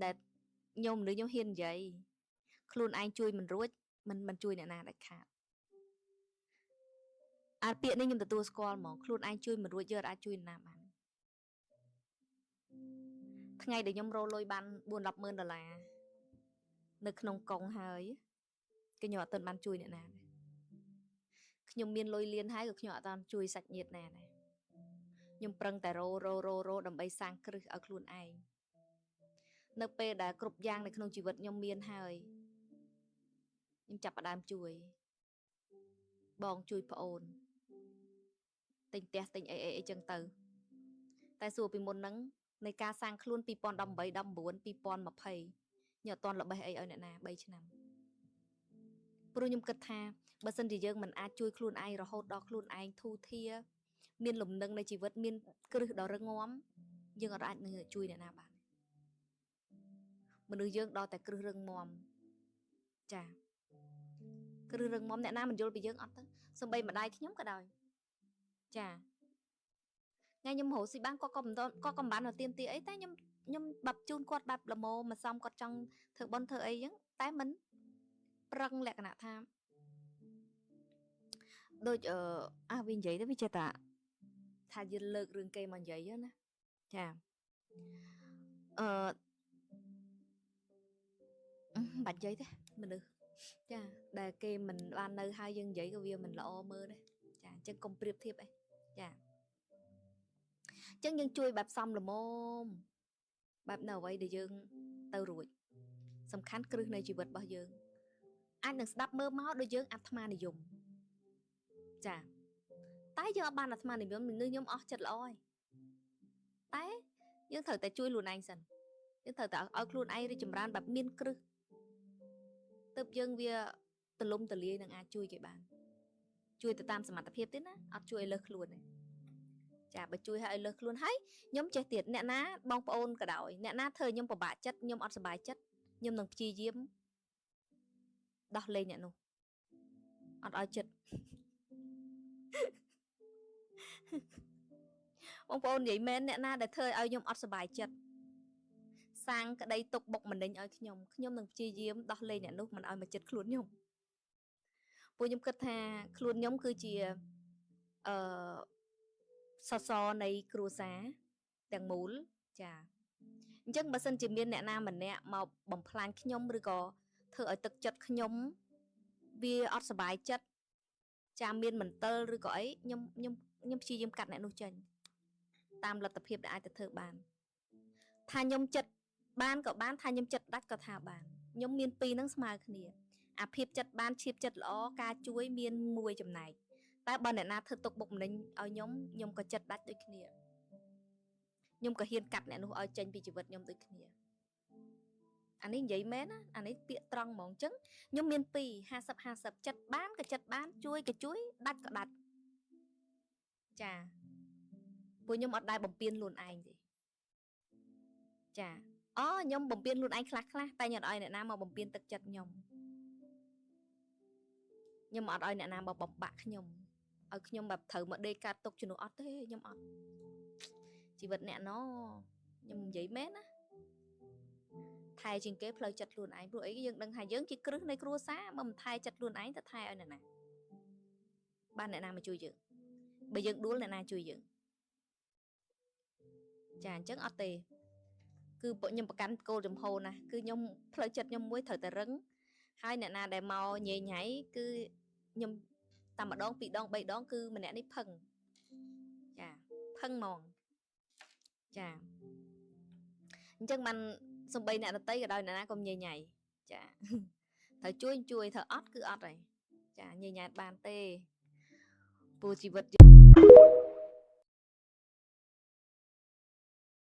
ដែលខ្ញុំឬខ្ញុំហ៊ាននិយាយខ្លួនឯងជួយមិនរួចមិនជួយអ្នកណាដាច់ខាតអាពាក្យនេះខ្ញុំទទួលស្គាល់ហ្មងខ្លួនឯងជួយមិនរួចយកអាចជួយអ្នកណាបានថ្ងៃដែលខ្ញុំរកលុយបាន4-10ម៉ឺនដុល្លារនៅក្នុងកុងហើយគឺខ្ញុំអត់ទាន់បានជួយអ្នកណាដែរខ្ញុំមានលុយលៀនហើយក៏ខ្ញុំអត់ទាន់ជួយសាច់ញាតិណាដែរខ្ញុំប្រឹងតែរដើម្បីសាងគ្រឹះឲ្យខ្លួនឯងនៅពេលដែលគ្រប់យ៉ាងនៅក្នុងជីវិតខ្ញុំមានហើយខ្ញុំចាប់ផ្ដើមជួយបងជួយប្អូនទិញផ្ទះទិញអីចឹងទៅតែសួរពីមុនហ្នឹងនៃការសាងខ្លួន2018 19 2020ខ្ញុំអត់ទាន់ល្បេះអីឲ្យអ្នកណា3ឆ្នាំព្រោះខ្ញុំគិតថាបើសិនជាយើងមិនអាចជួយខ្លួនឯងរហូតដល់ខ្លួនឯងធូរធារមានលំនឹងនៃជីវិតមានគ្រឹះដ៏រឹងមាំយើងអត់អាចនឹងជួយអ្នកណាបានមនុស្សយើងដល់តែគ្រឹះរឹងមាំចាគ្រឹះរឹងមាំអ្នកណាមិនយល់ពីយើងអត់ទៅសំបីម្ដាយខ្ញុំក៏ដោយចាថ្ងៃខ្ញុំរស់ស៊ីបានគាត់ក៏កំបានមកទៀមទាអីតែខ្ញុំបាប់ជូនគាត់បែបល្មមមកសំគាត់ចង់ធ្វើបន់ធ្វើអីចឹងតែមិនប្រឹងលក្ខណៈថាដូចវានិយាយទៅវាចេះតែថាយើងលើករឿងគេមកនិយាយណាចាបាច់និយាយទេមនុស្សចាដែលគេមិនបាននៅហើយយើងនិយាយក៏វាមិនល្អមើលដែរចាអញ្ចឹងកុំប្រៀបធៀបអីចាអញ្ចឹងយើងជួយបែបសំល្មមបែបនៅអ្វីដែលយើងទៅរួចសំខាន់គ្រឹះនៃជីវិតរបស់យើងអាចនឹងស្ដាប់មើលមកដូចយើងអាត្មានិយមចាតែយើងអត់បានអាត្មានិយមនឹងខ្ញុំអស់ចិត្តល្អហើយតែយើងត្រូវតែជួយខ្លួនឯងសិនយើងត្រូវតែឲ្យខ្លួនឯងរីកចម្រើនបែបមានគ្រឹះទើបយើងវាទលំទលាយនឹងអាចជួយគេបានជួយទៅតាមសមត្ថភាពទេណាអត់ជួយឲ្យលើសខ្លួនទេចាបើជួយឲ្យលើសខ្លួនហើយខ្ញុំចេះទៀតអ្នកណាបងប្អូនក៏ដោយអ្នកណាធ្វើខ្ញុំពិបាកចិត្តខ្ញុំអត់សុបាយចិត្តខ្ញុំនឹងព្យាយាមដោះលែងអ្នកនោះអត់ឲ្យចិត្តបងប្អូននិយាយមែនអ្នកណាដែលធ្វើឲ្យខ្ញុំអត់សុបាយចិត្តសាងក្តីទុកបុកម្នេញឲ្យខ្ញុំនឹងព្យាយាមដោះលែងអ្នកនោះមិនឲ្យមកចិត្តខ្លួនខ្ញុំពួកខ្ញុំគិតថាខ្លួនខ្ញុំគឺជាសសរនៃគ្រួសារទាំងមូលចាអញ្ចឹងបើសិនជាមានអ្នកណាម្នាក់មកបំផ្លាញខ្ញុំឬក៏ធ្វើឲ្យទឹកចិត្តខ្ញុំវាអត់សុបាយចិត្តចាមានមន្ទិលឬក៏អីខ្ញុំព្យាយាមកាត់អ្នកនោះចេញតាមលទ្ធភាពដែលអាចទៅធ្វើបានថាខ្ញុំចិត្តបានក៏បានថាខ្ញុំចិត្តដាច់ក៏ថាបានខ្ញុំមានពីរនឹងស្មើគ្នាអាភាពចិត្តបានឈៀបចិត្តល្អការជួយមានមួយចំណែកតែបើអ្នកណាធ្វើទុកបុកម្នេញឲ្យខ្ញុំក៏ចិត្តដាច់ដូចគ្នាខ្ញុំក៏ហ៊ានកាត់អ្នកនោះឲ្យចេញពីជីវិតខ្ញុំដូចគ្នាអានេះនិយាយមែនណាអានេះពាក្យត្រង់ហ្មងអញ្ចឹងខ្ញុំមានពីរ50-50ចិត្តបានក៏ចិត្តបានជួយក៏ជួយដាច់ក៏ដាច់ចាពួកខ្ញុំអត់ដែលបំពេញខ្លួនឯងទេចាខ្ញុំបំពេញខ្លួនឯងខ្លះតែខ្ញុំអត់ឲ្យអ្នកណាមកបំពេញទឹកចិត្តខ្ញុំអត់ឲ្យអ្នកណាមកបំបាក់ខ្ញុំឲ្យខ្ញុំបែបត្រូវមកដេកកាត់ទុកជំនួសអត់ទេខ្ញុំអត់ជីវិតអ្នកណខ្ញុំនិយាយមែនណាថែជាងគេផ្លូវចិត្តខ្លួនឯងព្រោះអីយើងដឹងថាយើងជាគ្រឹះនៃគ្រួសារបើមិនថែចិត្តខ្លួនឯងទៅថែឲ្យអ្នកណាបានអ្នកណាមកជួយយើងបើយើងដួលអ្នកណាជួយយើងចាអញ្ចឹងអត់ទេគឺពួកខ្ញុំប្រកាន់គោលចំហណាគឺខ្ញុំផ្លូវចិត្តខ្ញុំមួយត្រូវតែរឹងហើយអ្នកណាដែលមកញ៉ៃញ៉ៃគឺខ្ញុំតែម្ដង2ដង3ដងគឺម្នាក់នេះផឹងចាផឹងហ្មងចាអញ្ចឹងបានសំបីអ្នកដតីក៏ដោយអ្នកណាក៏ញ៉ៃញ៉ៃចាត្រូវជួយត្រូវអត់គឺអត់ហើយចាញ៉ៃញ៉ៃបានទេពូជីវិត